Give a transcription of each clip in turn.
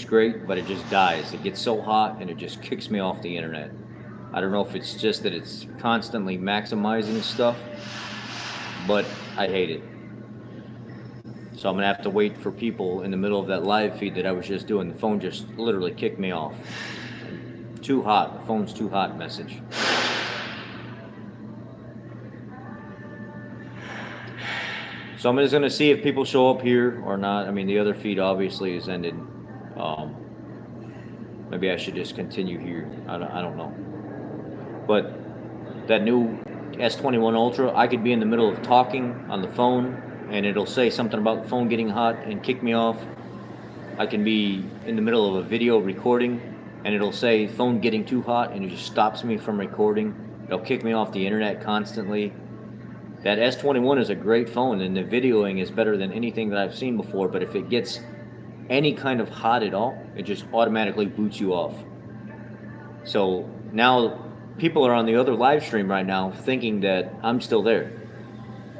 great, but it just dies. It gets so hot and it just kicks me off the internet. I don't know if it's just that it's constantly maximizing stuff, but I hate it. So I'm gonna have to wait for people in the middle of that live feed that I was just doing. The phone just literally kicked me off. Too hot, the phone's too hot message. So I'm just gonna see if people show up here or not. I mean, the other feed obviously is ended. Maybe I should just continue here. I don't know. But that new S21 Ultra, I could be in the middle of talking on the phone and it'll say something about the phone getting hot and kick me off. I can be in the middle of a video recording and it'll say phone getting too hot and it just stops me from recording. It'll kick me off the internet constantly. That S21 is a great phone and the videoing is better than anything that I've seen before, but if it gets any kind of hot at all, it just automatically boots you off. So now people are on the other live stream right now thinking that I'm still there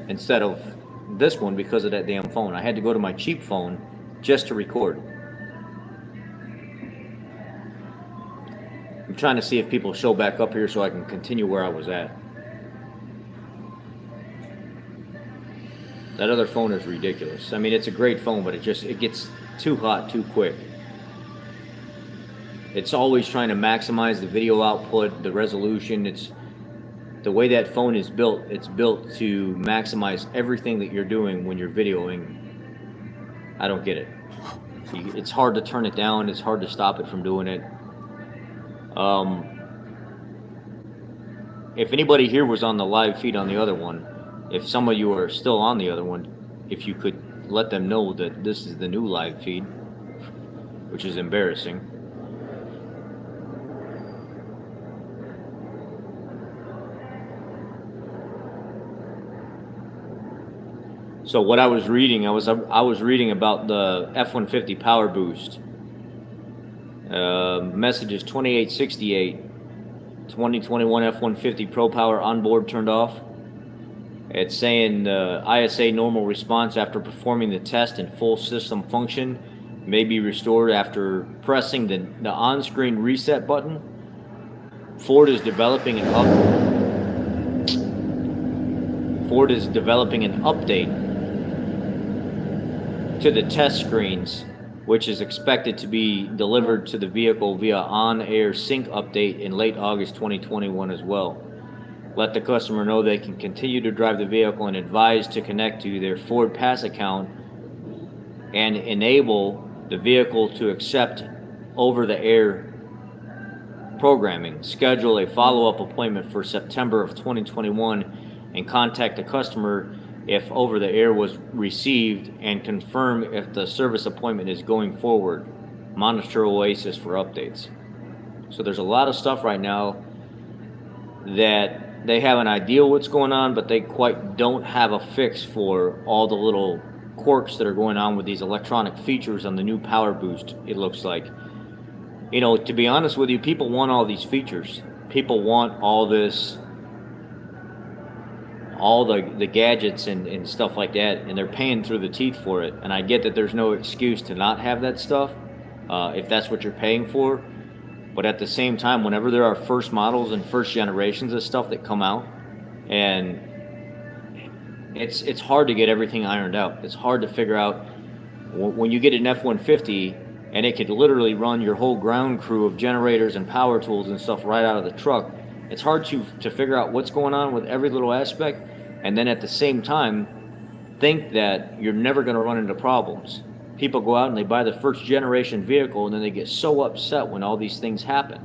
instead of this one because of that damn phone. I had to go to my cheap phone just to record. I'm trying to see if people show back up here so I can continue where I was at. That other phone is ridiculous. I mean, it's a great phone, but it gets too hot too quick. It's always trying to maximize the video output, the resolution. It's the way that phone is built. It's built to maximize everything that you're doing when you're videoing. I don't get it. It's hard to turn it down. It's hard to stop it from doing it. If anybody here was on the live feed on the other one, if some of you are still on the other one, if you could let them know that this is the new live feed, which is embarrassing. So what I was reading, I was reading about the F150 power boost. Message is 2868. 2021 F150 Pro Power onboard turned off. It's saying the ISA normal response after performing the test and full system function may be restored after pressing the on-screen reset button. Ford is developing an update to the test screens, which is expected to be delivered to the vehicle via on-air sync update in late August 2021 as well. Let the customer know they can continue to drive the vehicle and advise to connect to their Ford Pass account and enable the vehicle to accept over-the-air programming. Schedule a follow-up appointment for September of 2021 and contact the customer if over-the-air was received and confirm if the service appointment is going forward. Monitor Oasis for updates. So there's a lot of stuff right now that they have an idea what's going on, but they quite don't have a fix for all the little quirks that are going on with these electronic features on the new Power Boost, it looks like. You know, to be honest with you, people want all these features. People want all this, all the gadgets and stuff like that, and they're paying through the teeth for it. And I get that there's no excuse to not have that stuff if that's what you're paying for. But at the same time, whenever there are first models and first generations of stuff that come out, and it's hard to get everything ironed out. It's hard to figure out when you get an F-150 and it could literally run your whole ground crew of generators and power tools and stuff right out of the truck. It's hard to figure out what's going on with every little aspect, and then at the same time think that you're never going to run into problems. People go out and they buy the first generation vehicle and then they get so upset when all these things happen.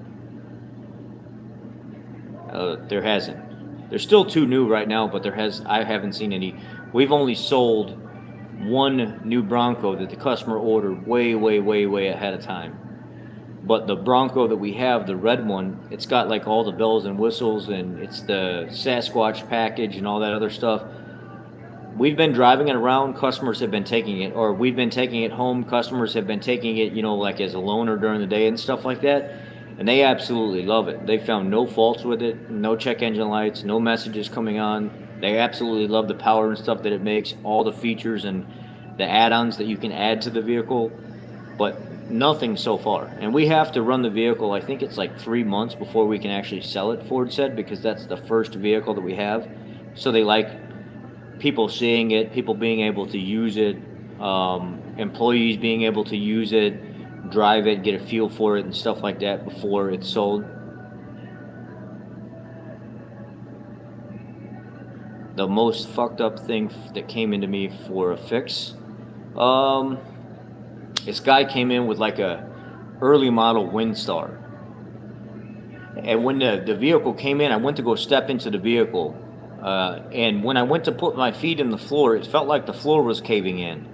There's still two new right now, but I haven't seen any. We've only sold one new Bronco that the customer ordered way ahead of time. But the Bronco that we have, the red one, it's got like all the bells and whistles, and it's the Sasquatch package and all that other stuff. We've been driving it around, customers have been taking it, or we've been taking it home, customers have been taking it, you know, like as a loaner during the day and stuff like that, and they absolutely love it. They found no faults with it, no check engine lights, no messages coming on. They absolutely love the power and stuff that it makes, all the features and the add-ons that you can add to the vehicle. But Nothing so far. And we have to run the vehicle, I think it's like 3 months before we can actually sell it, Ford said, because that's the first vehicle that we have. So they like people seeing it, people being able to use it, employees being able to use it, drive it, get a feel for it and stuff like that before it's sold. The most fucked up thing that came into me for a fix, this guy came in with like a early model Windstar. And when the vehicle came in, I went to go step into the vehicle. And when I went to put my feet in the floor, it felt like the floor was caving in.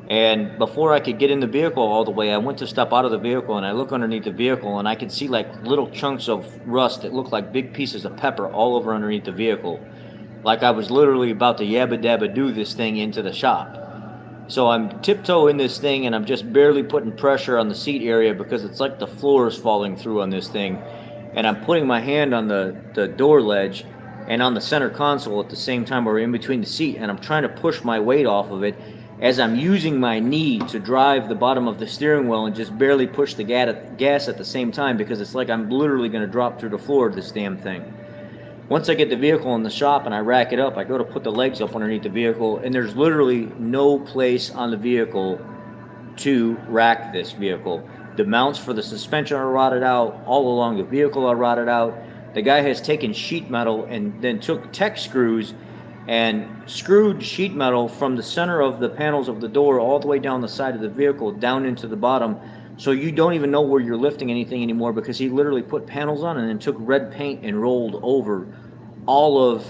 And before I could get in the vehicle all the way, I went to step out of the vehicle and I look underneath the vehicle and I could see like little chunks of rust that looked like big pieces of pepper all over underneath the vehicle. Like I was literally about to yabba dabba do this thing into the shop. So I'm tiptoeing this thing and I'm just barely putting pressure on the seat area because it's like the floor is falling through on this thing. And I'm putting my hand on the door ledge and on the center console at the same time, or in between the seat, and I'm trying to push my weight off of it as I'm using my knee to drive the bottom of the steering wheel and just barely push the gas at the same time, because it's like I'm literally going to drop through the floor of this damn thing. Once I get the vehicle in the shop and I rack it up, I go to put the legs up underneath the vehicle, and there's literally no place on the vehicle to rack this vehicle. The mounts for the suspension are rotted out. All along the vehicle are rotted out. The guy has taken sheet metal and then took Tech screws and screwed sheet metal from the center of the panels of the door all the way down the side of the vehicle down into the bottom, so you don't even know where you're lifting anything anymore, because he literally put panels on and then took red paint and rolled over all of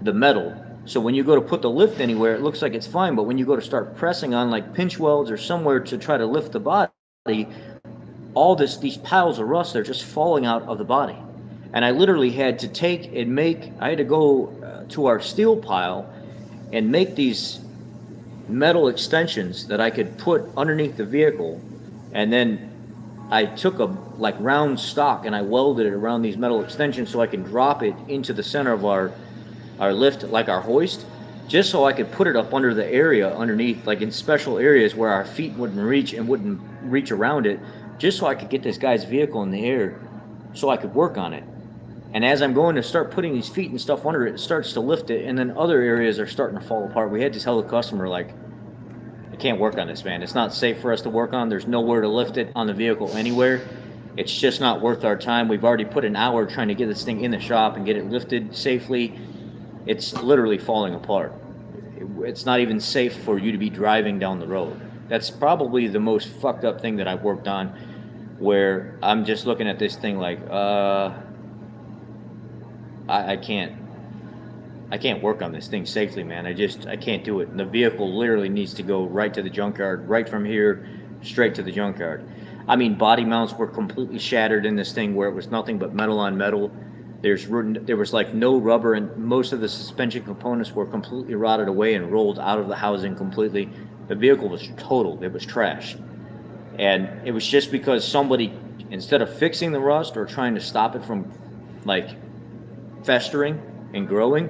the metal. So when you go to put the lift anywhere, it looks like it's fine, but when you go to start pressing on like pinch welds or somewhere to try to lift the body, all these piles of rust, they're just falling out of the body. And I literally had to take and I had to go to our steel pile and make these metal extensions that I could put underneath the vehicle. And then I took a like round stock and I welded it around these metal extensions so I can drop it into the center of our lift, like our hoist, just so I could put it up under the area underneath, like in special areas where our feet wouldn't reach and wouldn't reach around it, just so I could get this guy's vehicle in the air so I could work on it. And as I'm going to start putting these feet and stuff under it, it starts to lift it, and then other areas are starting to fall apart. We had to tell the customer, like, I can't work on this, man. It's not safe for us to work on. There's nowhere to lift it on the vehicle anywhere. It's just not worth our time. We've already put an hour trying to get this thing in the shop and get it lifted safely. It's literally falling apart. It's not even safe for you to be driving down the road. That's probably the most fucked up thing that I've worked on, where I'm just looking at this thing like, I can't work on this thing safely, man. I can't do it. And the vehicle literally needs to go right to the junkyard, right from here, straight to the junkyard. I mean, body mounts were completely shattered in this thing where it was nothing but metal on metal. There was like no rubber, and most of the suspension components were completely rotted away and rolled out of the housing completely. The vehicle was totaled. It was trashed. And it was just because somebody, instead of fixing the rust or trying to stop it from like festering and growing,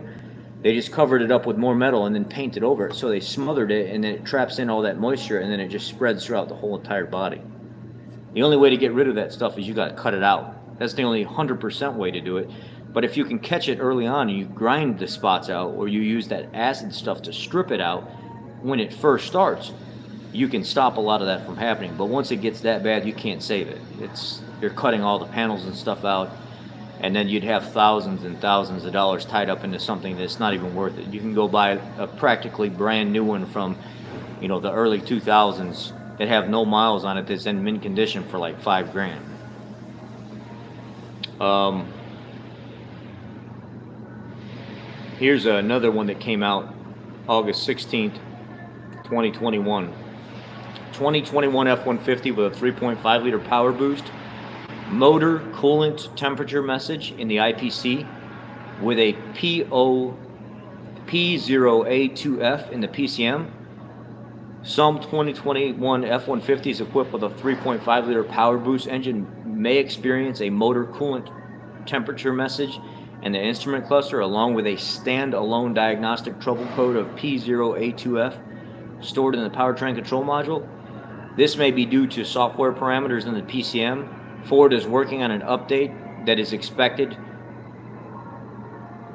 they just covered it up with more metal and then painted over it. So they smothered it, and then it traps in all that moisture, and then it just spreads throughout the whole entire body. The only way to get rid of that stuff is you got to cut it out. That's the only 100% way to do it. But if you can catch it early on and you grind the spots out, or you use that acid stuff to strip it out when it first starts, you can stop a lot of that from happening. But once it gets that bad, you can't save it. You're cutting all the panels and stuff out, and then you'd have thousands and thousands of dollars tied up into something that's not even worth it. You can go buy a practically brand new one from, the early 2000s that have no miles on it that's in mint condition for like $5,000. Here's another one that came out August 16th, 2021. 2021 F150 with a 3.5 liter power boost, motor coolant temperature message in the IPC with a P0A2F in the PCM. Some 2021 F-150s equipped with a 3.5 liter power boost engine may experience a motor coolant temperature message in the instrument cluster, along with a stand-alone diagnostic trouble code of P0A2F stored in the powertrain control module. This may be due to software parameters in the PCM. Ford is working on an update that is expected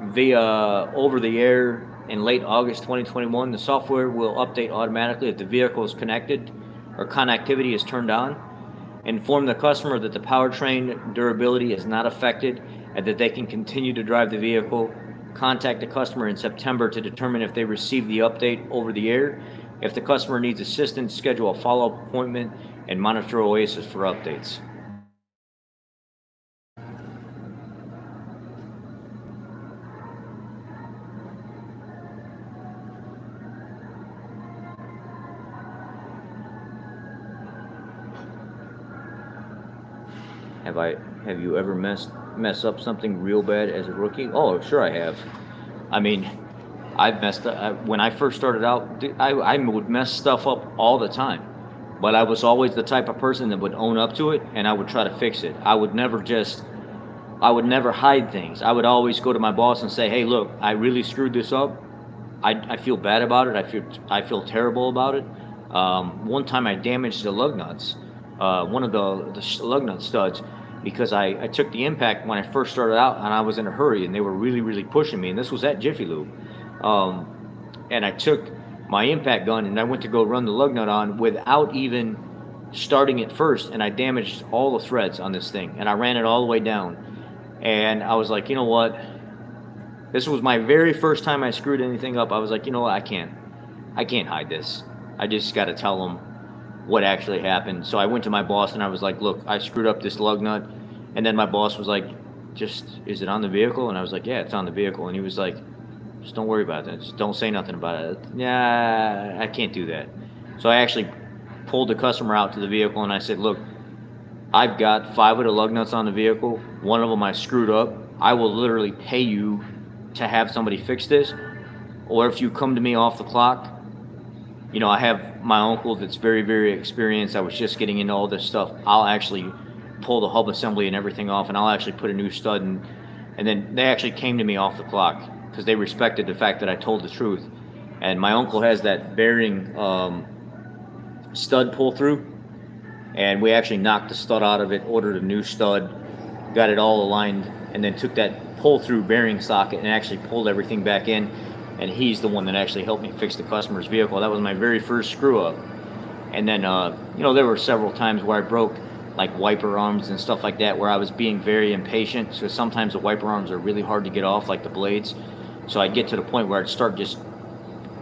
via over-the-air in late August 2021. The software will update automatically if the vehicle is connected or connectivity is turned on. Inform the customer that the powertrain durability is not affected and that they can continue to drive the vehicle. Contact the customer in September to determine if they receive the update over the air. If the customer needs assistance, schedule a follow-up appointment and monitor Oasis for updates. Have you ever mess up something real bad as a rookie? Oh, sure I have. I mean, I've messed up. When I first started out, I would mess stuff up all the time. But I was always the type of person that would own up to it, and I would try to fix it. I would never hide things. I would always go to my boss and say, hey, look, I really screwed this up. I feel bad about it. I feel terrible about it. One time I damaged the lug nuts, one of the lug nut studs, because I took the impact when I first started out, and I was in a hurry, and they were really, really pushing me, and this was at Jiffy Lube. And I took my impact gun and I went to go run the lug nut on without even starting it first, and I damaged all the threads on this thing, and I ran it all the way down. And I was like, you know what? This was my very first time I screwed anything up. I was like, you know what? I can't hide this. I just got to tell them what actually happened. So I went to my boss and I was like, look, I screwed up this lug nut. And then my boss was like, is it on the vehicle? And I was like, yeah, it's on the vehicle. And he was like, just don't worry about it. Just don't say nothing about it. Yeah, I can't do that. So I actually pulled the customer out to the vehicle and I said, look, I've got 5 of the lug nuts on the vehicle. One of them I screwed up. I will literally pay you to have somebody fix this. Or if you come to me off the clock, you know, I have my uncle that's very, very experienced. I was just getting into all this stuff. I'll actually pull the hub assembly and everything off, and I'll actually put a new stud in. And then they actually came to me off the clock because they respected the fact that I told the truth. And my uncle has that bearing stud pull through, and we actually knocked the stud out of it, ordered a new stud, got it all aligned, and then took that pull through bearing socket and actually pulled everything back in. And he's the one that actually helped me fix the customer's vehicle. That was my very first screw up. And then, you know, there were several times where I broke like wiper arms and stuff like that, where I was being very impatient. So sometimes the wiper arms are really hard to get off, like the blades. So I'd get to the point where I'd start just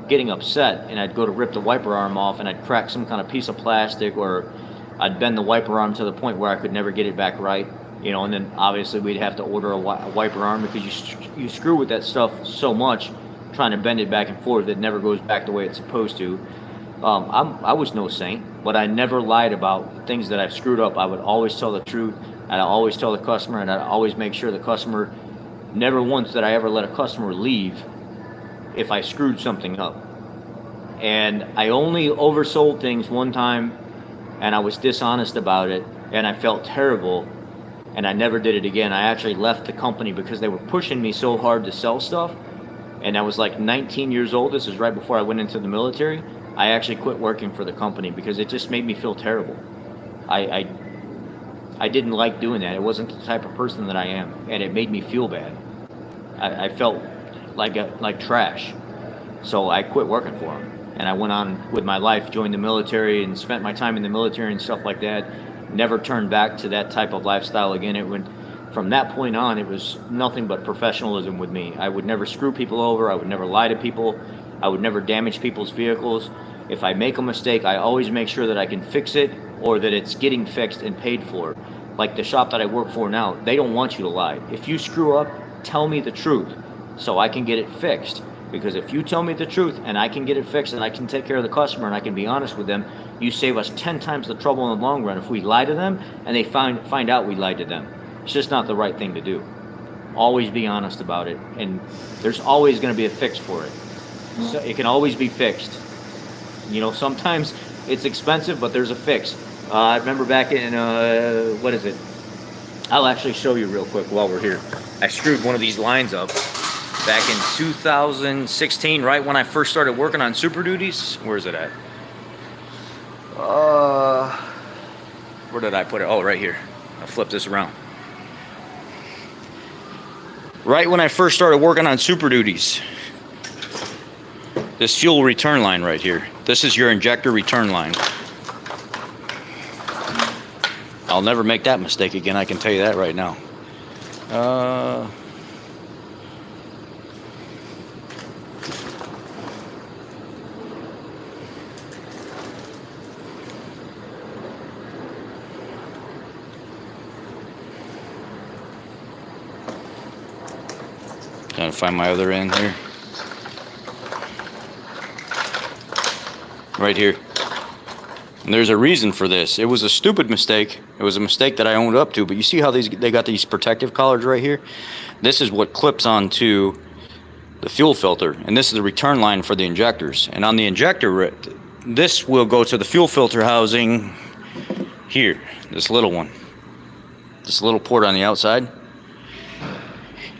getting upset, and I'd go to rip the wiper arm off, and I'd crack some kind of piece of plastic, or I'd bend the wiper arm to the point where I could never get it back right. You know, and then obviously we'd have to order a wiper arm, because you screw with that stuff so much, trying to bend it back and forth, it never goes back the way it's supposed to. I was no saint, but I never lied about things that I've screwed up. I would always tell the truth, and I always tell the customer, and I always make sure the customer, never once did I ever let a customer leave if I screwed something up. And I only oversold things one time, and I was dishonest about it, and I felt terrible, and I never did it again. I actually left the company because they were pushing me so hard to sell stuff. And I was like 19 years old. This is right before I went into the military. I actually quit working for the company because it just made me feel terrible. I didn't like doing that. It wasn't the type of person that I am, and it made me feel bad. I felt like trash. So I quit working for them, and I went on with my life, joined the military, and spent my time in the military and stuff like that. Never turned back to that type of lifestyle again. From that point on, it was nothing but professionalism with me. I would never screw people over. I would never lie to people. I would never damage people's vehicles. If I make a mistake, I always make sure that I can fix it, or that it's getting fixed and paid for. Like the shop that I work for now, they don't want you to lie. If you screw up, tell me the truth so I can get it fixed. Because if you tell me the truth and I can get it fixed and I can take care of the customer and I can be honest with them, you save us 10 times the trouble in the long run if we lie to them and they find out we lied to them. It's just not the right thing to do. Always be honest about it, and there's always going to be a fix for it. So it can always be fixed. You know, sometimes it's expensive, but there's a fix. I remember back in, what is it? I'll actually show you real quick while we're here. I screwed one of these lines up back in 2016, right when I first started working on Super Duties. Where is it at? Where did I put it? Oh, right here. I'll flip this around. Right when I first started working on Super Duties, this fuel return line right here. This is your injector return line. I'll never make that mistake again, I can tell you that right now. Trying to find my other end here. Right here. And there's a reason for this. It was a stupid mistake. It was a mistake that I owned up to, but you see how they got these protective collars right here? This is what clips onto the fuel filter, and this is the return line for the injectors. And on the injector, this will go to the fuel filter housing here, this little one. This little port on the outside.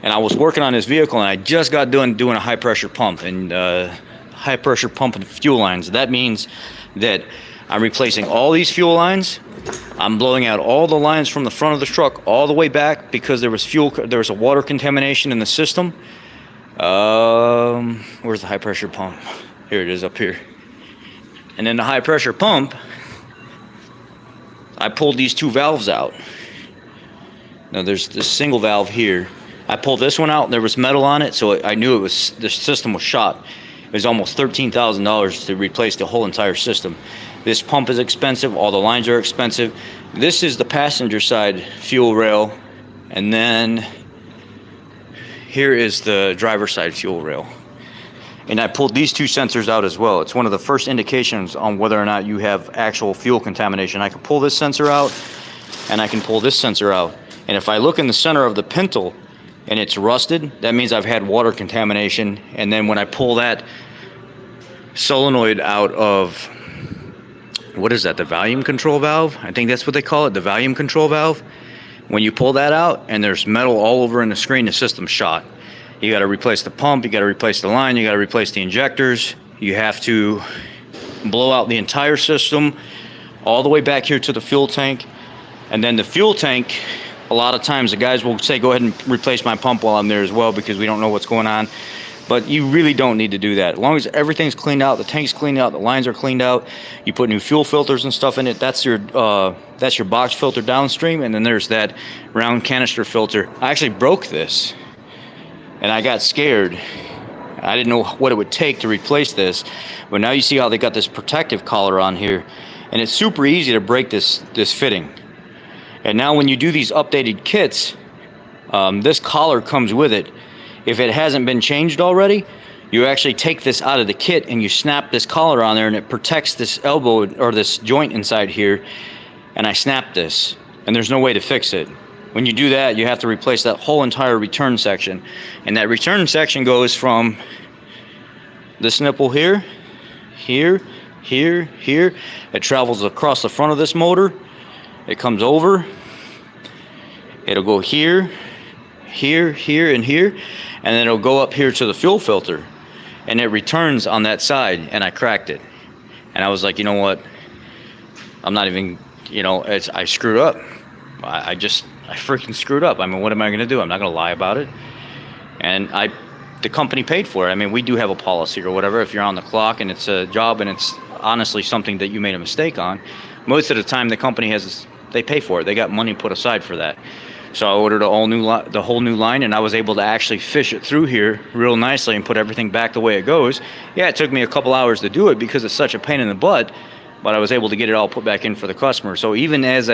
And I was working on this vehicle, and I just got done doing a high pressure pump, and high pressure pump and fuel lines. That means that I'm replacing all these fuel lines. I'm blowing out all the lines from the front of the truck all the way back because there was a water contamination in the system. Where's the high pressure pump? Here it is, up here. And then the high pressure pump, I pulled these two valves out. Now there's this single valve here. I pulled this one out, there was metal on it, so I knew the system was shot. It was almost $13,000 to replace the whole entire system. This pump is expensive, all the lines are expensive. This is the passenger side fuel rail, and then here is the driver side fuel rail. And I pulled these two sensors out as well. It's one of the first indications on whether or not you have actual fuel contamination. I can pull this sensor out, and I can pull this sensor out. And if I look in the center of the pintle, and it's rusted, that means I've had water contamination. And then when I pull that solenoid out of, what is that, the volume control valve? I think that's what they call it, the volume control valve. When you pull that out and there's metal all over in the screen, the system's shot. You gotta replace the pump, you gotta replace the line, you gotta replace the injectors. You have to blow out the entire system all the way back here to the fuel tank. And then the fuel tank, a lot of times the guys will say, go ahead and replace my pump while I'm there as well because we don't know what's going on. But you really don't need to do that. As long as everything's cleaned out, the tank's cleaned out, the lines are cleaned out, you put new fuel filters and stuff in it, that's your box filter downstream, and then there's that round canister filter. I actually broke this, and I got scared. I didn't know what it would take to replace this, but now you see how they got this protective collar on here, and it's super easy to break this fitting. And now when you do these updated kits, this collar comes with it. If it hasn't been changed already, you actually take this out of the kit and you snap this collar on there, and it protects this elbow or this joint inside here. And I snapped this, and there's no way to fix it. When you do that, you have to replace that whole entire return section. And that return section goes from this nipple here, here, here, here. It travels across the front of this motor. It comes over, it'll go here, here, here, and here, and then it'll go up here to the fuel filter, and it returns on that side, and I cracked it. And I was like, you know what, I'm not even, I screwed up. I freaking screwed up. I mean, what am I gonna do? I'm not gonna lie about it. And the company paid for it. I mean, we do have a policy or whatever, if you're on the clock and it's a job and it's honestly something that you made a mistake on, most of the time the company they pay for it. They got money put aside for that. So I ordered the whole new line, and I was able to actually fish it through here real nicely and put everything back the way it goes. Yeah, it took me a couple hours to do it because it's such a pain in the butt, but I was able to get it all put back in for the customer. So even as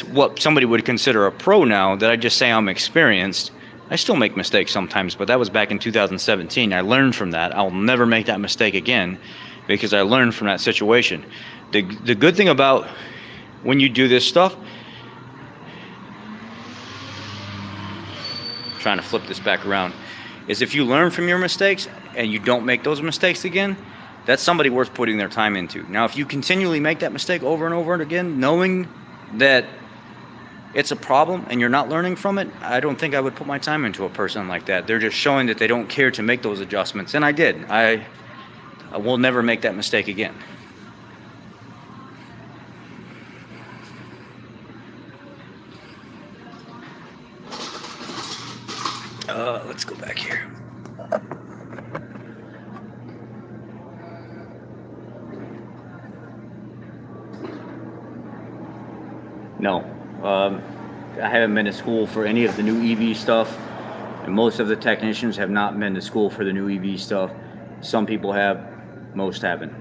what somebody would consider a pro now, that I just say I'm experienced, I still make mistakes sometimes, but that was back in 2017. I learned from that. I'll never make that mistake again because I learned from that situation. The good thing about when you do this stuff, trying to flip this back around, is if you learn from your mistakes and you don't make those mistakes again, that's somebody worth putting their time into. Now, if you continually make that mistake over and over and again, knowing that it's a problem and you're not learning from it, I don't think I would put my time into a person like that. They're just showing that they don't care to make those adjustments, and I did. I will never make that mistake again. Let's go back here. No, I haven't been to school for any of the new EV stuff, and most of the technicians have not been to school for the new EV stuff. Some people have, most haven't.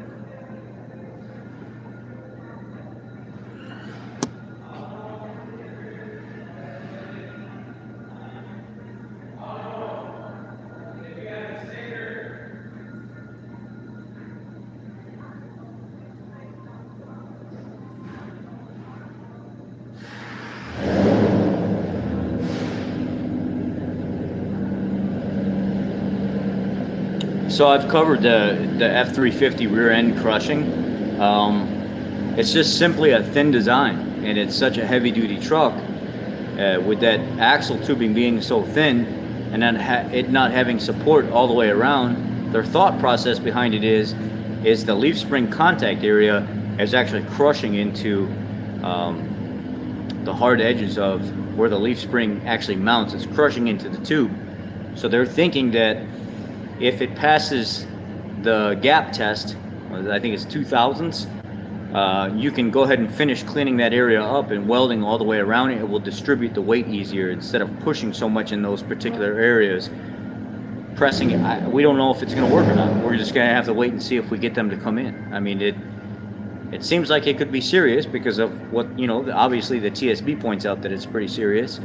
So I've covered the F350 rear end crushing. It's just simply a thin design, and it's such a heavy duty truck with that axle tubing being so thin, and then it not having support all the way around. Their thought process behind it is the leaf spring contact area is actually crushing into the hard edges of where the leaf spring actually mounts. It's crushing into the tube. So they're thinking that if it passes the gap test, I think it's 2000s, you can go ahead and finish cleaning that area up and welding all the way around it. It will distribute the weight easier instead of pushing so much in those particular areas. Pressing it, we don't know if it's going to work or not. We're just going to have to wait and see if we get them to come in. I mean, it seems like it could be serious because of what, obviously the TSB points out that it's pretty serious,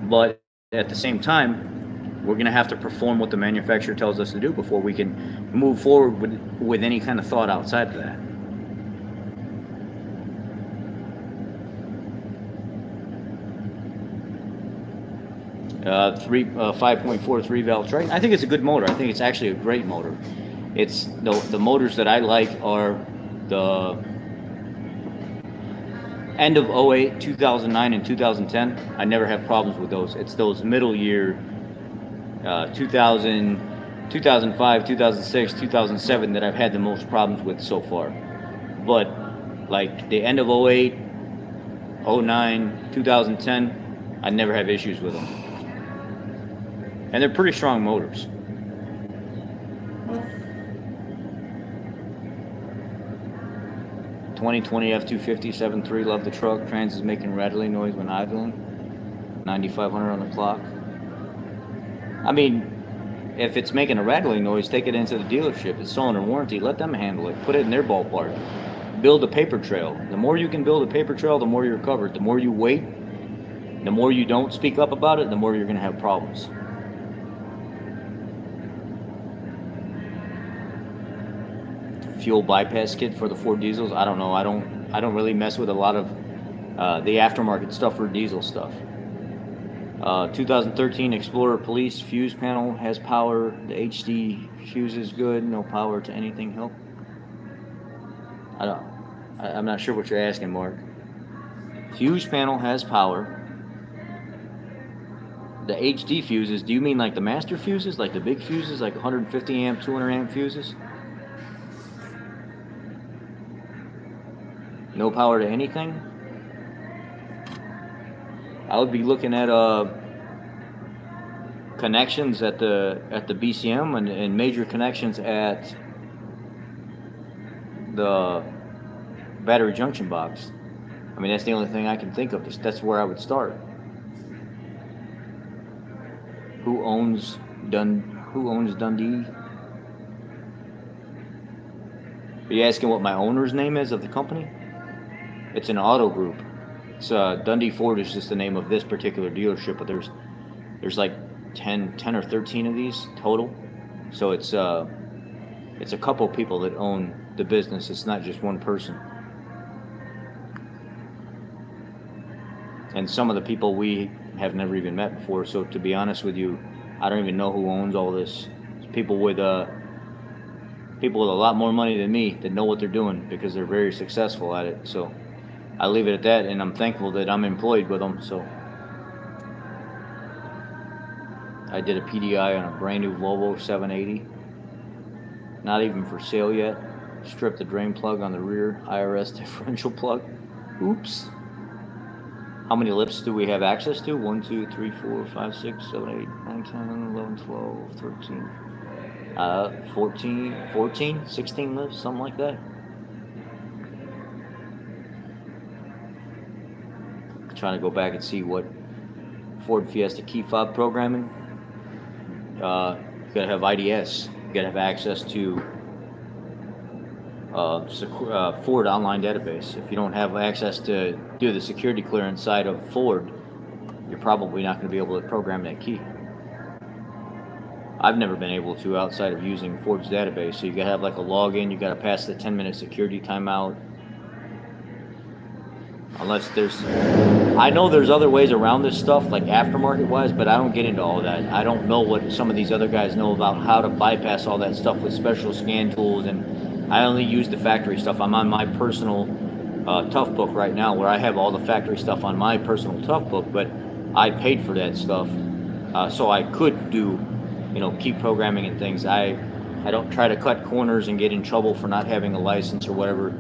but at the same time, we're going to have to perform what the manufacturer tells us to do before we can move forward with any kind of thought outside of that. Uh, 5.4 3-valve Triton. I think it's a good motor. I think it's actually a great motor. It's the motors that I like are the end of 08, 2009, and 2010. I never have problems with those. It's those middle year 2000, 2005, 2006, 2007 that I've had the most problems with so far. But like the end of 08, 09, 2010, I never have issues with them. And they're pretty strong motors. (2020) F250 7.3, love the truck. Trans is making rattling noise when idling. 9,500 on the clock. I mean, if it's making a rattling noise, take it into the dealership. It's still under warranty. Let them handle it. Put it in their ballpark. Build a paper trail. The more you can build a paper trail, the more you're covered. The more you wait, the more you don't speak up about it, the more you're going to have problems. Fuel bypass kit for the Ford diesels. I don't know. I don't really mess with a lot of the aftermarket stuff for diesel stuff. 2013 Explorer Police fuse panel has power. The HD fuse is good. No power to anything. Help. I'm not sure what you're asking, Mark. Fuse panel has power. The HD fuses. Do you mean like the master fuses, like the big fuses, like 150 amp, 200 amp fuses? No power to anything? I would be looking at connections at the BCM and major connections at the battery junction box. I mean, that's the only thing I can think of. That's where I would start. Who owns Dundee? Are you asking what my owner's name is of the company? It's an auto group. It's Dundee Ford is just the name of this particular dealership, but there's like 10 or 13 of these total. So it's a couple people that own the business. It's not just one person. And some of the people we have never even met before. So to be honest with you, I don't even know who owns all this. It's people with a lot more money than me that know what they're doing because they're very successful at it. So I leave it at that, and I'm thankful that I'm employed with them. So I did a PDI on a brand new Volvo 780. Not even for sale yet. Stripped the drain plug on the rear IRS differential plug. Oops. How many lips do we have access to? 1, 2, 3, 4, 5, 6, 7, 8, 9, 9, 10, 11, 12, 13, 14, 16 lifts, something like that. Trying to go back and see what Ford Fiesta key fob programming. You gotta have IDS. You gotta have access to Ford online database. If you don't have access to do the security clearance side of Ford, you're probably not going to be able to program that key. I've never been able to outside of using Ford's database. So you gotta have like a login. You gotta pass the 10-minute security timeout. Unless I know there's other ways around this stuff, like aftermarket wise, but I don't get into all that. I don't know what some of these other guys know about how to bypass all that stuff with special scan tools, and I only use the factory stuff. I'm on my personal tough book right now, where I have all the factory stuff on my personal tough book, but I paid for that stuff, so I could do, keep programming and things. I don't try to cut corners and get in trouble for not having a license or whatever.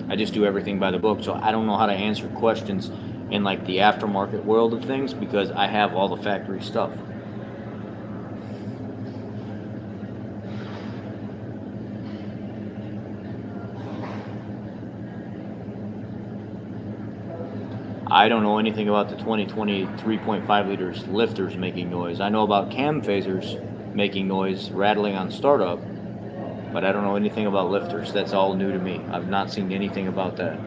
I just do everything by the book, so I don't know how to answer questions in like the aftermarket world of things because I have all the factory stuff. I don't know anything about the 2020 3.5 liters lifters making noise. I know about cam phasers making noise, rattling on startup, but I don't know anything about lifters. That's all new to me. I've not seen anything about that.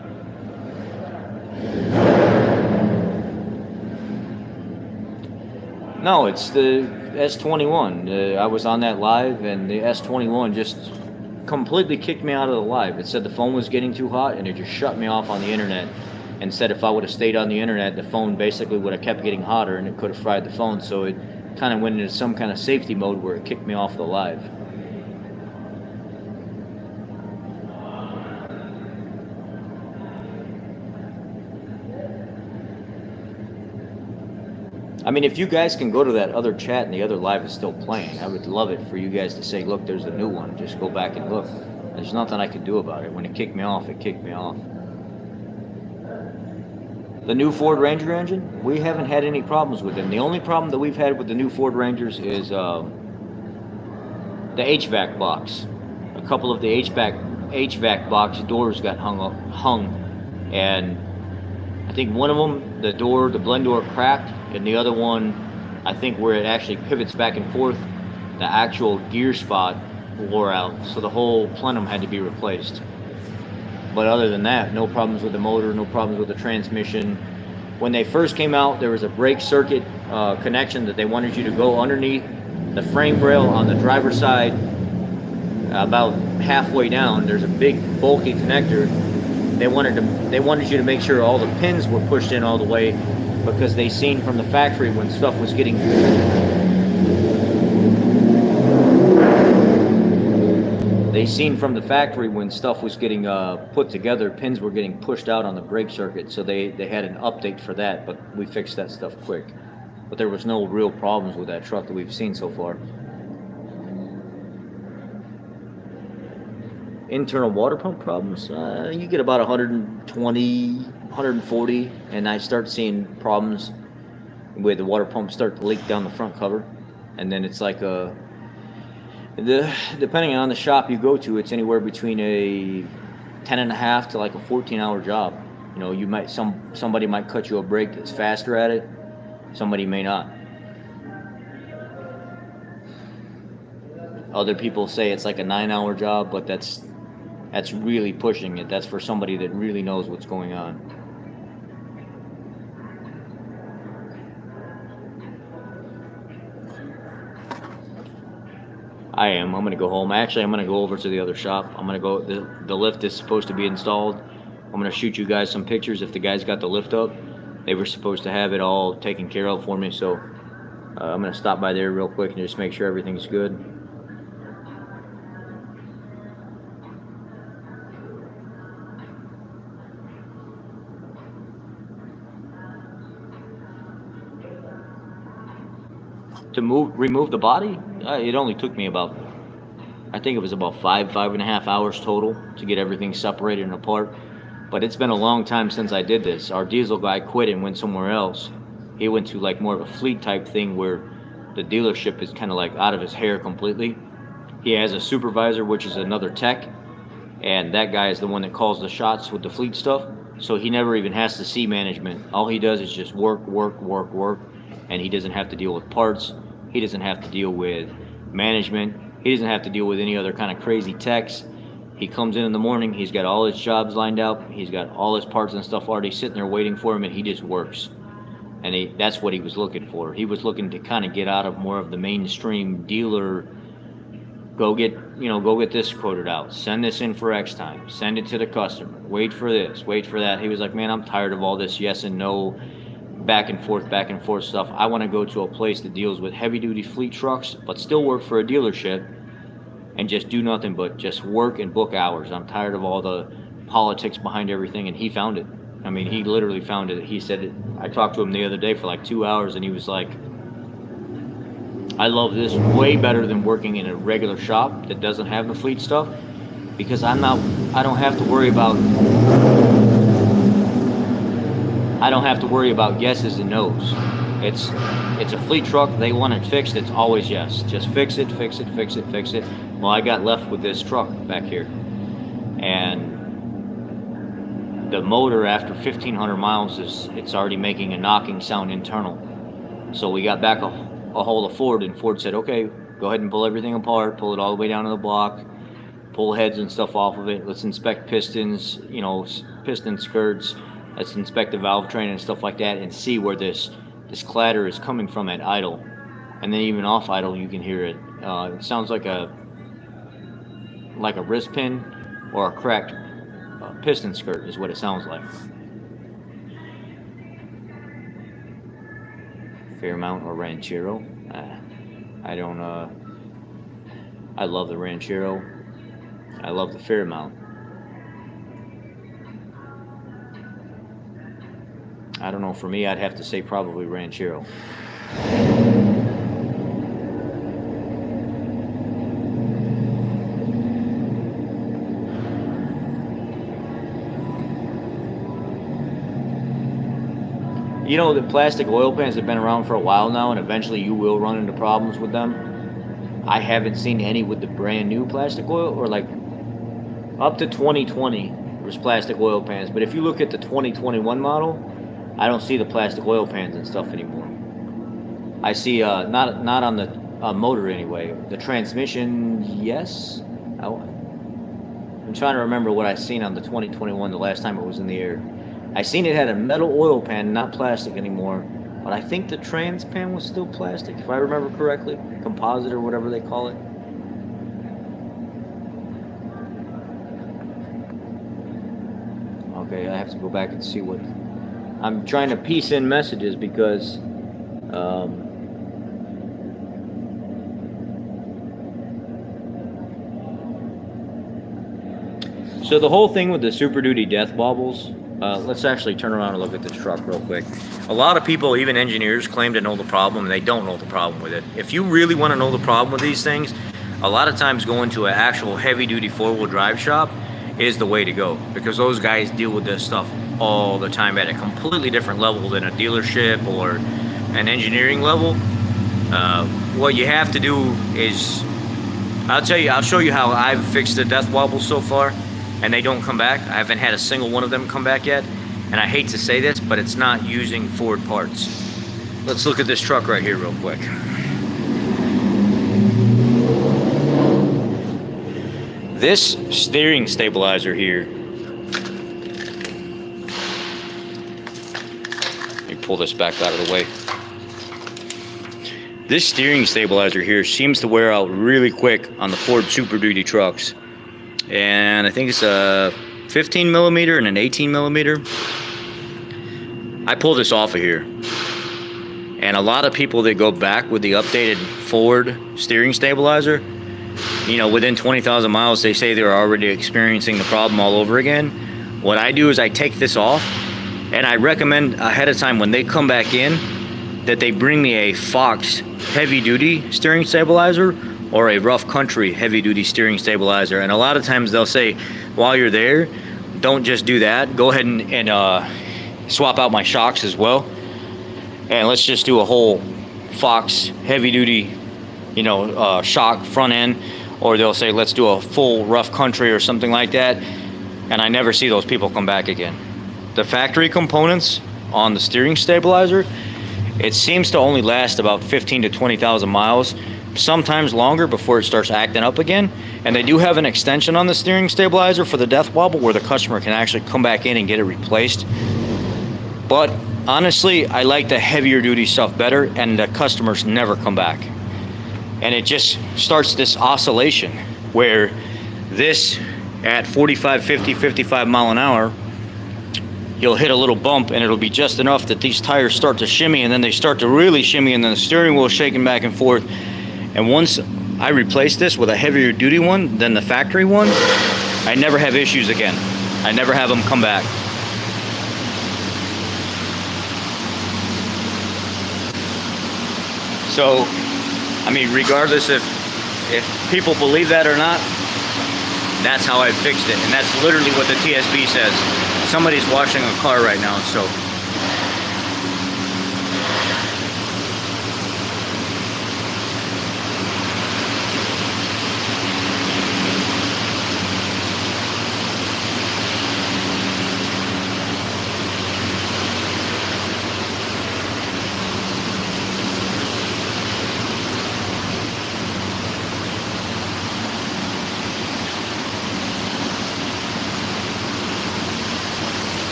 No, it's the S21. I was on that live, and the S21 just completely kicked me out of the live. It said the phone was getting too hot, and it just shut me off on the internet. And said if I would have stayed on the internet, the phone basically would have kept getting hotter, and it could have fried the phone. So it kind of went into some kind of safety mode where it kicked me off the live. I mean, if you guys can go to that other chat and the other live is still playing, I would love it for you guys to say, look, there's a new one. Just go back and look. There's nothing I could do about it. When it kicked me off, it kicked me off. The new Ford Ranger engine, we haven't had any problems with them. The only problem that we've had with the new Ford Rangers is the HVAC box. A couple of the HVAC box doors got hung, and I think one of them, the blend door cracked, and the other one, I think where it actually pivots back and forth, the actual gear spot wore out, so the whole plenum had to be replaced. But other than that, no problems with the motor, no problems with the transmission. When they first came out, there was a brake circuit connection that they wanted you to go underneath the frame rail on the driver's side. About halfway down, there's a big bulky connector. They wanted you to make sure all the pins were pushed in all the way, because they seen from the factory when stuff was getting put together, pins were getting pushed out on the brake circuit, so they had an update for that, but we fixed that stuff quick. But there was no real problems with that truck that we've seen so far. Internal water pump problems, you get about 120, 140, and I start seeing problems where the water pumps start to leak down the front cover, and then it's like depending on the shop you go to, it's anywhere between a 10.5 to like a 14-hour job. Somebody might cut you a break that's faster at it, somebody may not. Other people say it's like a 9-hour job, but that's really pushing it. That's for somebody that really knows what's going on. I'm going to go home. Actually, I'm going to go over to the other shop. I'm going to go, the lift is supposed to be installed. I'm going to shoot you guys some pictures if the guys got the lift up. They were supposed to have it all taken care of for me, so I'm going to stop by there real quick and just make sure everything's good. To remove the body, it only took me about, I think it was about 5.5 hours total to get everything separated and apart. But it's been a long time since I did this. Our diesel guy quit and went somewhere else. He went to like more of a fleet type thing where the dealership is kind of like out of his hair completely. He has a supervisor, which is another tech, and that guy is the one that calls the shots with the fleet stuff. So he never even has to see management. All he does is just work, and he doesn't have to deal with parts. He doesn't have to deal with management. He doesn't have to deal with any other kind of crazy techs. He comes in the morning, he's got all his jobs lined up, he's got all his parts and stuff already sitting there waiting for him, and he just works. And that's what he was looking for. He was looking to kind of get out of more of the mainstream dealer, go get this quoted out, send this in for X time, send it to the customer, wait for this, wait for that. He was like, man, I'm tired of all this yes and no, back and forth stuff. I want to go to a place that deals with heavy duty fleet trucks, but still work for a dealership and just do nothing but just work and book hours. I'm tired of all the politics behind everything, and he found it. I mean, he literally found it. He said it. I talked to him the other day for like 2 hours, and he was like, I love this way better than working in a regular shop that doesn't have the fleet stuff, because I don't have to worry about yeses and nos. It's a fleet truck. They want it fixed. It's always yes. Just fix it. Well, I got left with this truck back here, and the motor after 1,500 miles it's already making a knocking sound internal. So we got back a hold of Ford, and Ford said, okay, go ahead and pull everything apart, pull it all the way down to the block, pull heads and stuff off of it. Let's inspect pistons, piston skirts. Let's inspect the valve train and stuff like that, and see where this clatter is coming from at idle. And then even off idle, you can hear it. It sounds like a wrist pin or a cracked piston skirt is what it sounds like. Fairmount or Ranchero. I don't. I love the Ranchero. I love the Fairmount. I don't know. For me, I'd have to say probably Ranchero. The plastic oil pans have been around for a while now, and eventually you will run into problems with them. I haven't seen any with the brand new plastic oil, or like up to 2020 there's plastic oil pans. But if you look at the 2021 model, I don't see the plastic oil pans and stuff anymore. I see not on the motor anyway. The transmission, yes. I'm trying to remember what I seen on the 2021 the last time it was in the air. I seen it had a metal oil pan, not plastic anymore, but I think the trans pan was still plastic, if I remember correctly, composite or whatever they call it. Okay, I have to go back and see what. I'm trying to piece in messages because so the whole thing with the Super Duty death bobbles, let's actually turn around and look at this truck real quick. A lot of people, even engineers, claim to know the problem, and they don't know the problem with it. If you really want to know the problem with these things, a lot of times going to an actual heavy-duty four-wheel drive shop is the way to go, because those guys deal with this stuff all the time at a completely different level than a dealership or an engineering level. What you have to do is, I'll show you how I've fixed the death wobbles so far, and they don't come back. I haven't had a single one of them come back yet, and I hate to say this, but it's not using Ford parts. Let's look at this truck right here real quick. This steering stabilizer here, let me pull this back out of the way. This steering stabilizer here seems to wear out really quick on the Ford Super Duty trucks. And I think it's a 15 millimeter and an 18 millimeter. I pulled this off of here. And a lot of people that go back with the updated Ford steering stabilizer, within 20,000 miles, they say they're already experiencing the problem all over again. What I do is I take this off, and I recommend ahead of time when they come back in that they bring me a Fox heavy-duty steering stabilizer or a rough country heavy-duty steering stabilizer. And a lot of times they'll say, while you're there, don't just do that. Go ahead and swap out my shocks as well. And let's just do a whole Fox heavy duty, shock front end, or they'll say let's do a full rough country or something like that, and I never see those people come back again. The factory components on the steering stabilizer, it seems to only last about 15 to 20,000 miles, sometimes longer before it starts acting up again. And they do have an extension on the steering stabilizer for the death wobble where the customer can actually come back in and get it replaced. But honestly, I like the heavier duty stuff better, and the customers never come back. And it just starts this oscillation where this at 45, 50, 55 mile an hour, you'll hit a little bump and it'll be just enough that these tires start to shimmy, and then they start to really shimmy, and then the steering wheel is shaking back and forth. And once I replace this with a heavier duty one than the factory one, I never have issues again. I never have them come back. So, I mean, regardless if people believe that or not, that's how I fixed it. And that's literally what the TSB says. Somebody's washing a car right now, so.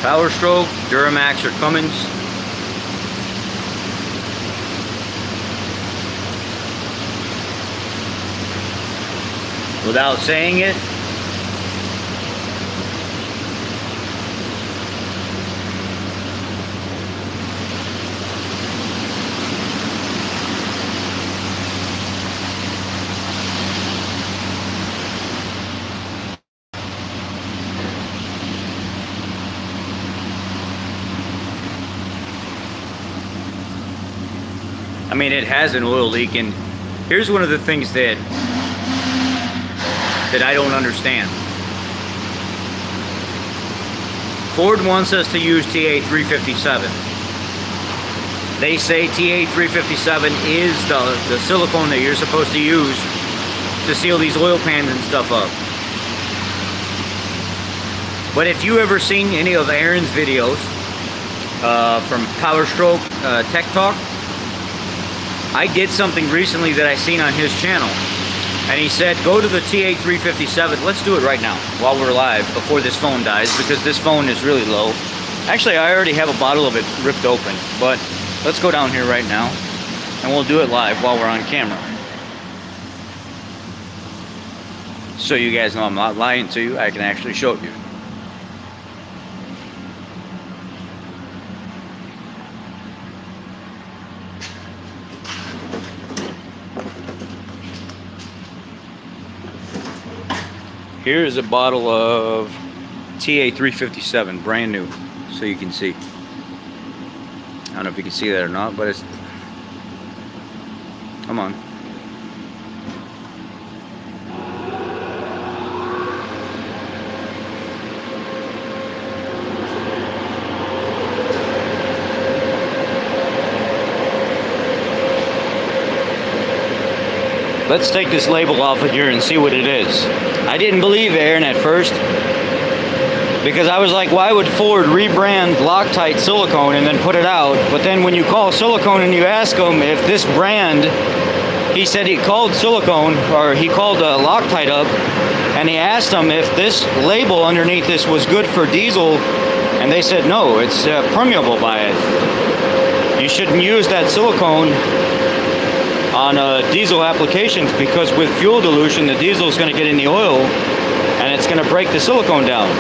Power Stroke, Duramax, or Cummins. Without saying it, I mean, it has an oil leak, and here's one of the things that I don't understand. Ford wants us to use TA357. They say TA357 is the silicone that you're supposed to use to seal these oil pans and stuff up. But if you ever seen any of Aaron's videos from Power Stroke Tech Talk, I did something recently that I seen on his channel, and he said go to the TA357. Let's do it right now while we're live before this phone dies, because this phone is really low. Actually, I already have a bottle of it ripped open, but let's go down here right now and we'll do it live while we're on camera, so you guys know I'm not lying to you. I can actually show you. Here's a bottle of TA357, brand new, so you can see. I don't know if you can see that or not, but it's, come on. Let's take this label off of here and see what it is. I didn't believe Aaron at first, because I was like, why would Ford rebrand Loctite silicone and then put it out? But then when you call silicone and you ask them if this brand, he said he called silicone, or he called Loctite up, and he asked them if this label underneath this was good for diesel, and they said no, it's permeable by it. You shouldn't use that silicone on diesel applications, because with fuel dilution, the diesel is going to get in the oil and it's going to break the silicone down.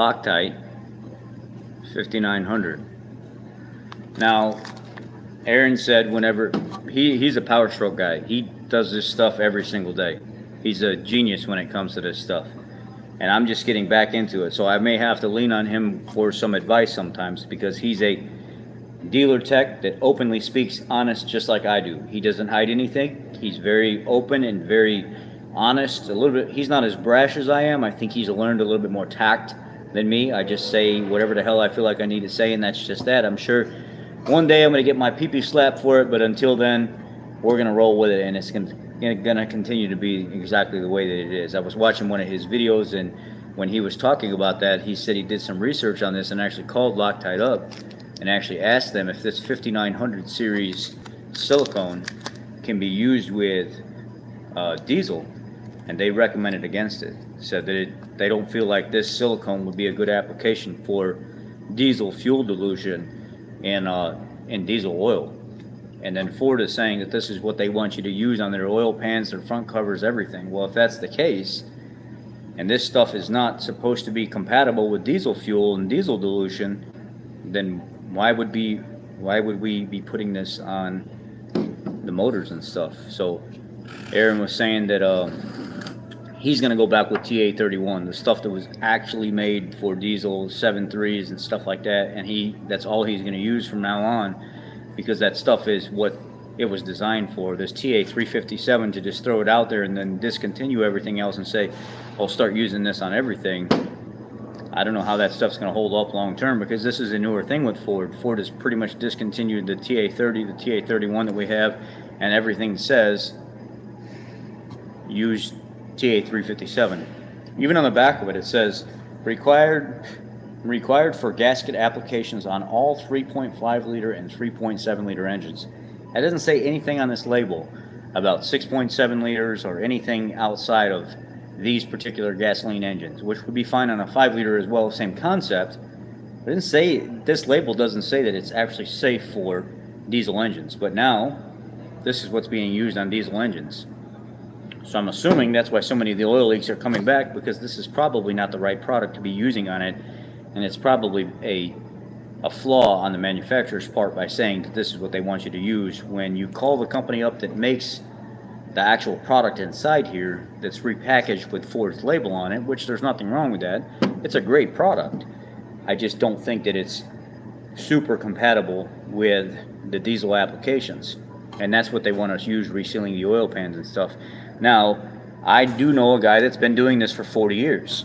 Loctite 5900. Now, Aaron said whenever he's a power stroke guy, he does this stuff every single day. He's a genius when it comes to this stuff. And I'm just getting back into it, so I may have to lean on him for some advice sometimes, because he's a dealer tech that openly speaks honest just like I do. He doesn't hide anything. He's very open and very honest. A little bit, he's not as brash as I am. I think he's learned a little bit more tact than me. I just say whatever the hell I feel like I need to say, and that's just that. I'm sure one day I'm going to get my pee-pee slapped for it, but until then, we're going to roll with it, and it's going to continue to be exactly the way that it is. I was watching one of his videos, and when he was talking about that, he said he did some research on this and actually called Loctite up and actually asked them if this 5900 series silicone can be used with diesel, and they recommended against it. Said that they don't feel like this silicone would be a good application for diesel fuel dilution in diesel oil. And then Ford is saying that this is what they want you to use on their oil pans, their front covers, everything. Well, if that's the case, and this stuff is not supposed to be compatible with diesel fuel and diesel dilution, then why would we be putting this on the motors and stuff? So Aaron was saying that he's going to go back with TA31, the stuff that was actually made for diesel 7.3s and stuff like that, and that's all he's going to use from now on, because that stuff is what it was designed for. This TA357, to just throw it out there and then discontinue everything else and say, I'll start using this on everything. I don't know how that stuff's going to hold up long term, because this is a newer thing with Ford. Ford has pretty much discontinued the TA30, the TA31 that we have, and everything says use TA357. Even on the back of it, it says required for gasket applications on all 3.5 liter and 3.7 liter engines. That doesn't say anything on this label about 6.7 liters or anything outside of these particular gasoline engines, which would be fine on a 5 liter as well, same concept. It didn't say, this label doesn't say that it's actually safe for diesel engines, but now this is what's being used on diesel engines. So I'm assuming that's why so many of the oil leaks are coming back, because this is probably not the right product to be using on it, and it's probably a flaw on the manufacturer's part by saying that this is what they want you to use. When you call the company up that makes the actual product inside here that's repackaged with Ford's label on it, which there's nothing wrong with that, it's a great product. I just don't think that it's super compatible with the diesel applications, and that's what they want us to use, resealing the oil pans and stuff. Now, I do know a guy that's been doing this for 40 years,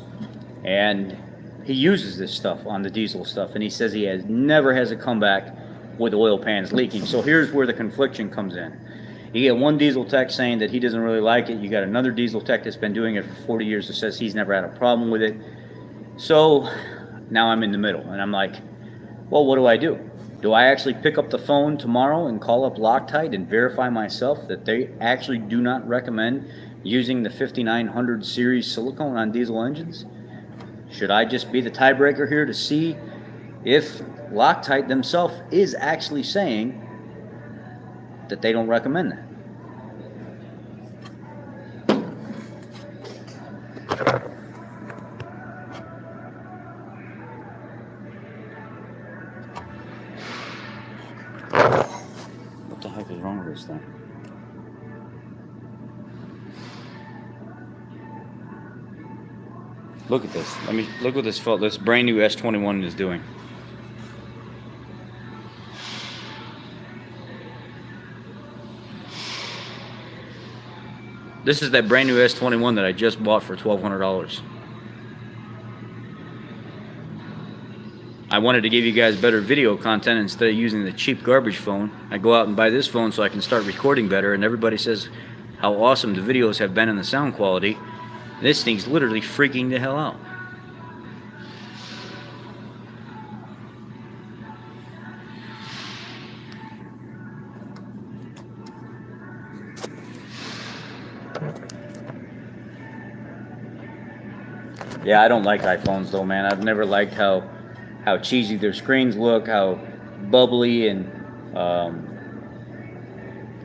and he uses this stuff on the diesel stuff, and he says he never has a comeback with oil pans leaking. So here's where the confliction comes in. You get one diesel tech saying that he doesn't really like it. You got another diesel tech that's been doing it for 40 years that says he's never had a problem with it. So now I'm in the middle, and I'm like, well, what do? Do I actually pick up the phone tomorrow and call up Loctite and verify myself that they actually do not recommend using the 5900 series silicone on diesel engines? Should I just be the tiebreaker here to see if Loctite themselves is actually saying that they don't recommend that? What the heck is wrong with this thing? Look at this. Look what this brand new S21 is doing. This is that brand new S21 that I just bought for $1,200. I wanted to give you guys better video content instead of using the cheap garbage phone. I go out and buy this phone so I can start recording better, and everybody says how awesome the videos have been and the sound quality. This thing's literally freaking the hell out. Yeah, I don't like iPhones though, man. I've never liked how cheesy their screens look, how bubbly and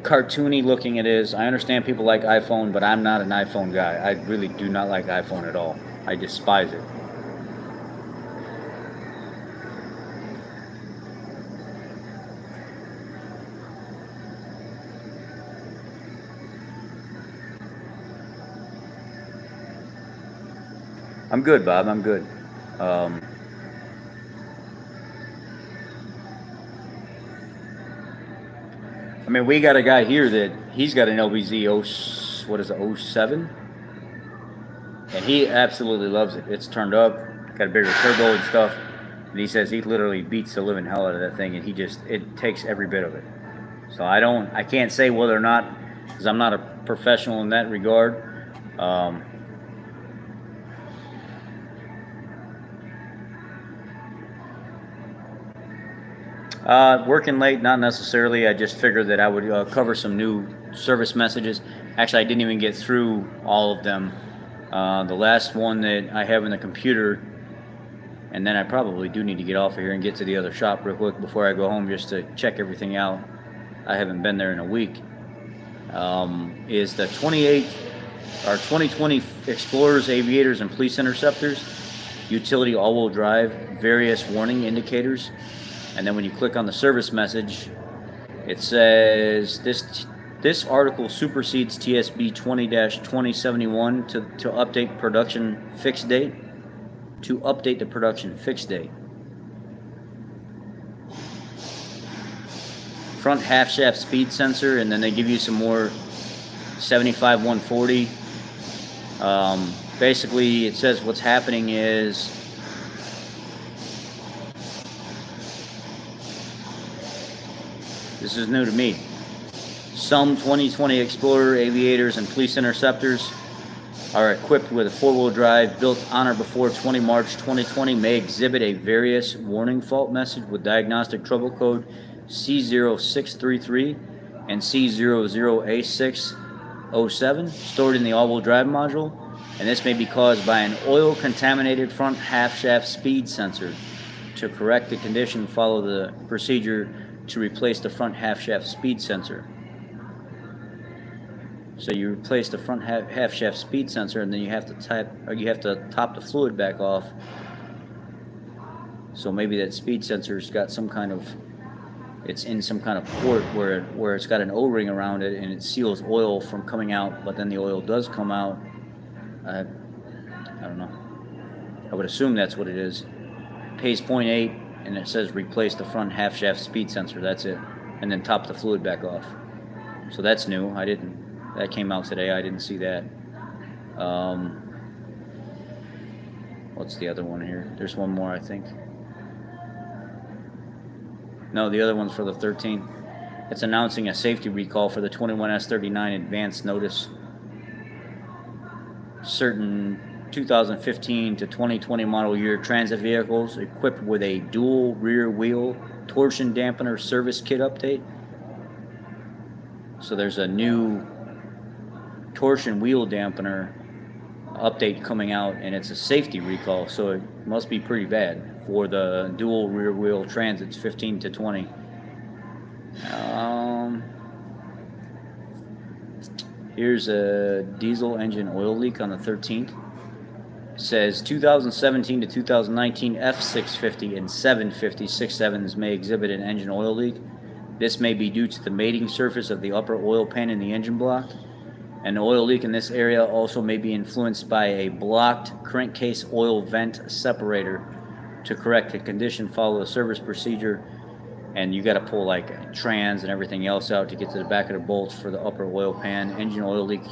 cartoony looking it is. I understand people like iPhone, but I'm not an iPhone guy. I really do not like iPhone at all. I despise it. I'm good, Bob. I'm good. Um, I mean, we got a guy here that he's got an LBZ what is it, '07, and he absolutely loves it. It's turned up, got a bigger turbo and stuff, and he says he literally beats the living hell out of that thing, and it takes every bit of it. So I can't say whether or not, because I'm not a professional in that regard. Um, Working late, not necessarily. I just figured that I would cover some new service messages. Actually, I didn't even get through all of them. The last one that I have in the computer, and then I probably do need to get off of here and get to the other shop real quick before I go home just to check everything out. I haven't been there in a week. Is the 2020 Explorers, Aviators, and Police Interceptors, utility all-wheel drive, various warning indicators. And then when you click on the service message, it says this article supersedes TSB 20-2071 to update production fixed date. To update the production fixed date. Front half shaft speed sensor, and then they give you some more 75 140. Basically, it says what's happening is this is new to me. Some 2020 Explorer, Aviators, and Police Interceptors are equipped with a four-wheel drive built on or before 20 March 2020 may exhibit a various warning fault message with diagnostic trouble code C0633 and C00A607 stored in the all-wheel drive module, and this may be caused by an oil-contaminated front half-shaft speed sensor. To correct the condition, follow the procedure to replace the front half-shaft speed sensor. So you replace the front half-shaft speed sensor, and then you have to top the fluid back off. So maybe that speed sensor's got some kind of, it's in some kind of port where it's got an O-ring around it, and it seals oil from coming out. But then the oil does come out. I don't know. I would assume that's what it is. Pays 0.8, and it says replace the front half-shaft speed sensor. That's it, and then top the fluid back off. So that's new. That came out today. I didn't see that. What's the other one here? There's one more, I think. No, the other one's for the 13th. It's announcing a safety recall for the 21S39 advance notice. Certain 2015 to 2020 model year transit vehicles equipped with a dual rear wheel torsion dampener service kit update. So there's a new torsion wheel dampener update coming out, and it's a safety recall, so it must be pretty bad for the dual rear wheel transits 15 to 20. Here's a diesel engine oil leak on the 13th. It says 2017 to 2019 F650 and 750 6.7s may exhibit an engine oil leak. This may be due to the mating surface of the upper oil pan in the engine block. An oil leak in this area also may be influenced by a blocked crankcase oil vent separator. To correct the condition, follow the service procedure, and you got to pull like trans and everything else out to get to the back of the bolts for the upper oil pan. Engine oil leak.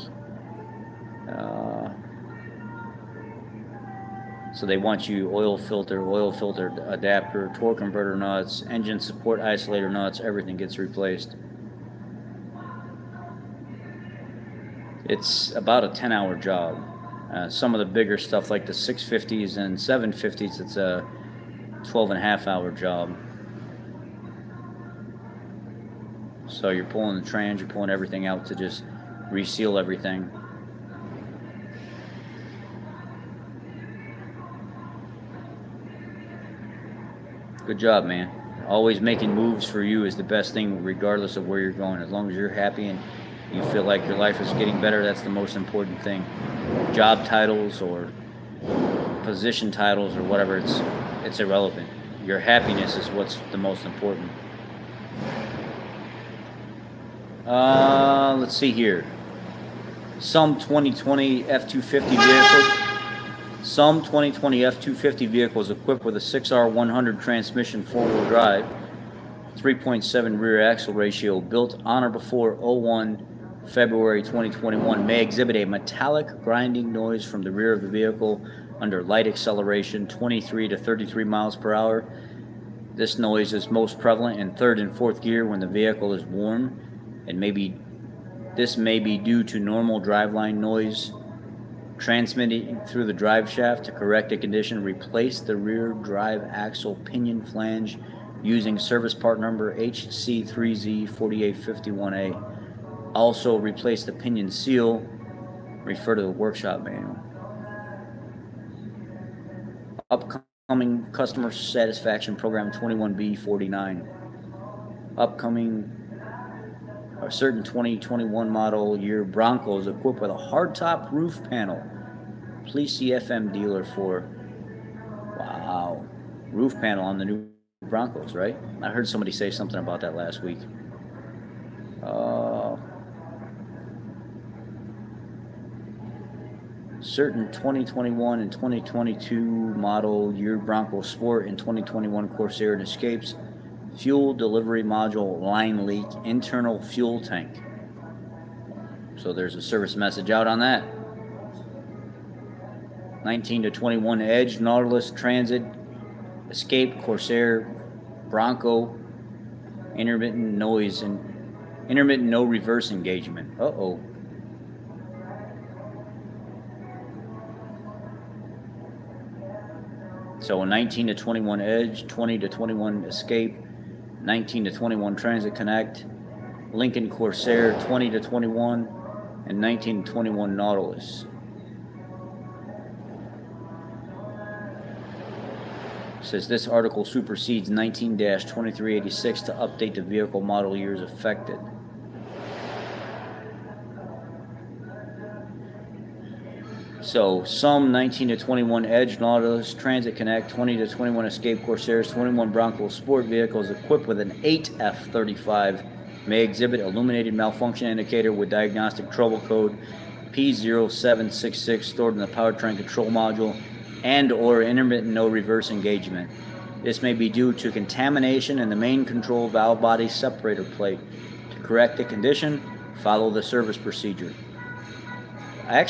So they want you oil filter adapter, torque converter nuts, engine support isolator nuts, everything gets replaced. It's about a 10-hour job. Some of the bigger stuff like the 650s and 750s, it's a 12.5-hour job. So you're pulling the trans, you're pulling everything out to just reseal everything. Good job, man. Always making moves for you is the best thing regardless of where you're going. As long as you're happy and you feel like your life is getting better, that's the most important thing. Job titles or position titles or whatever, it's irrelevant. Your happiness is what's the most important. Let's see here. Some 2020 F250 vehicle Some 2020 F250 vehicles equipped with a 6R100 transmission 4-wheel drive, 3.7 rear axle ratio, built on or before 01 February 2021 may exhibit a metallic grinding noise from the rear of the vehicle under light acceleration, 23 to 33 miles per hour. This noise is most prevalent in third and fourth gear when the vehicle is warm, and this may be due to normal driveline noise transmitting through the drive shaft. To correct the condition, replace the rear drive axle pinion flange using service part number HC3Z4851A. Also replace the pinion seal. Refer to the workshop manual. Upcoming customer satisfaction program 21B49. Upcoming a certain 2021 model year Broncos equipped with a hardtop roof panel. Please see FM dealer for. Wow, roof panel on the new Broncos, right? I heard somebody say something about that last week. Certain 2021 and 2022 model year Bronco Sport and 2021 Corsair and Escapes. Fuel delivery module line leak, internal fuel tank. So there's a service message out on that. 19 to 21 Edge, Nautilus, Transit, Escape, Corsair, Bronco, intermittent noise and intermittent no reverse engagement. Uh-oh. So a 19 to 21 Edge, 20 to 21 Escape, 19 to 21 Transit Connect, Lincoln Corsair 20 to 21, and 19 to 21 Nautilus. It says this article supersedes 19-2386 to update the vehicle model years affected. So some 19 to 21 Edge, Nautilus, Transit Connect, 20 to 21 Escape Corsairs, 21 Bronco Sport vehicles equipped with an 8F35 may exhibit illuminated malfunction indicator with diagnostic trouble code P0766 stored in the powertrain control module and or intermittent no reverse engagement. This may be due to contamination in the main control valve body separator plate. To correct the condition, follow the service procedure. I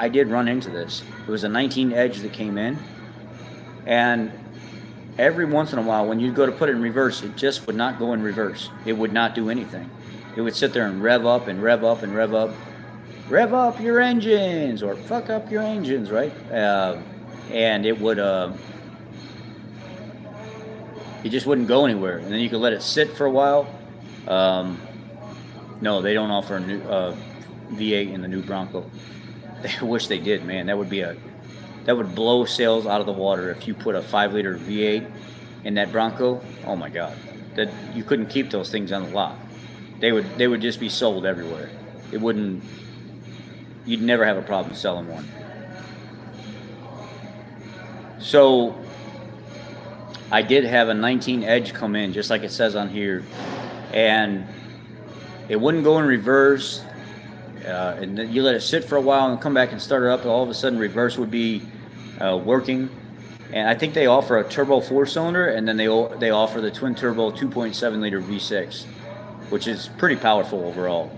did run into this. It was a 19 Edge that came in, and every once in a while when you'd go to put it in reverse, it just would not go in reverse. It would not do anything. It would sit there and rev up and rev up and rev up. Rev up your engines, or fuck up your engines, right? And it would, it just wouldn't go anywhere. And then you could let it sit for a while. No, they don't offer a new V8 in the new Bronco. I wish they did, man. That would blow sales out of the water if you put a 5-liter V8 in that Bronco. Oh my God, that you couldn't keep those things on the lot. They would just be sold everywhere. You'd never have a problem selling one. So I did have a 19 Edge come in, just like it says on here, and it wouldn't go in reverse. And then you let it sit for a while and come back and start it up, and all of a sudden reverse would be working. And I think they offer a turbo 4-cylinder, and then they offer the twin turbo 2.7 liter V6, which is pretty powerful overall.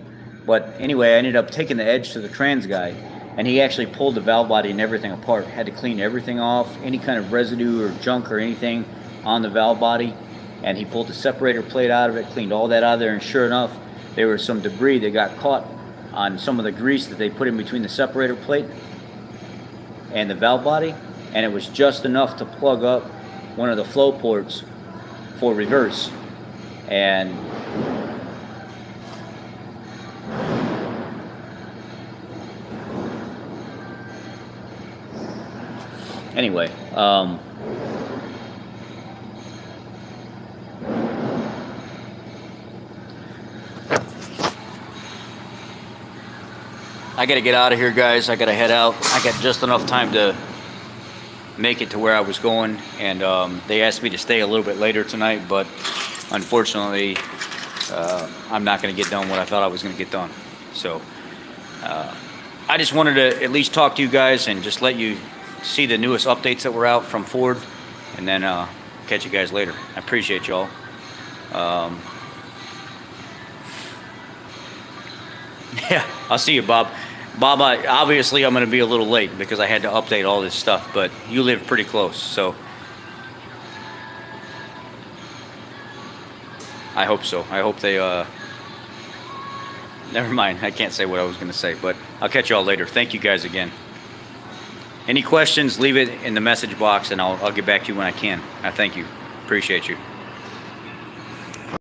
But anyway, I ended up taking the Edge to the trans guy, and he actually pulled the valve body and everything apart. Had to clean everything off, any kind of residue or junk or anything on the valve body, and he pulled the separator plate out of it, cleaned all that out of there, and sure enough, there was some debris that got caught on some of the grease that they put in between the separator plate and the valve body, and it was just enough to plug up one of the flow ports for reverse. And anyway, I gotta get out of here, guys. I gotta head out. I got just enough time to make it to where I was going, and they asked me to stay a little bit later tonight, but unfortunately I'm not gonna get done what I thought I was gonna get done. So I just wanted to at least talk to you guys and just let you see the newest updates that were out from Ford, and then catch you guys later. I appreciate y'all. Yeah, I'll see you, Bob. Bob, obviously I'm going to be a little late because I had to update all this stuff, but you live pretty close, so I hope so. I hope they, never mind. I can't say what I was going to say, but I'll catch y'all later. Thank you guys again. Any questions, leave it in the message box, and I'll get back to you when I can. I thank you. Appreciate you.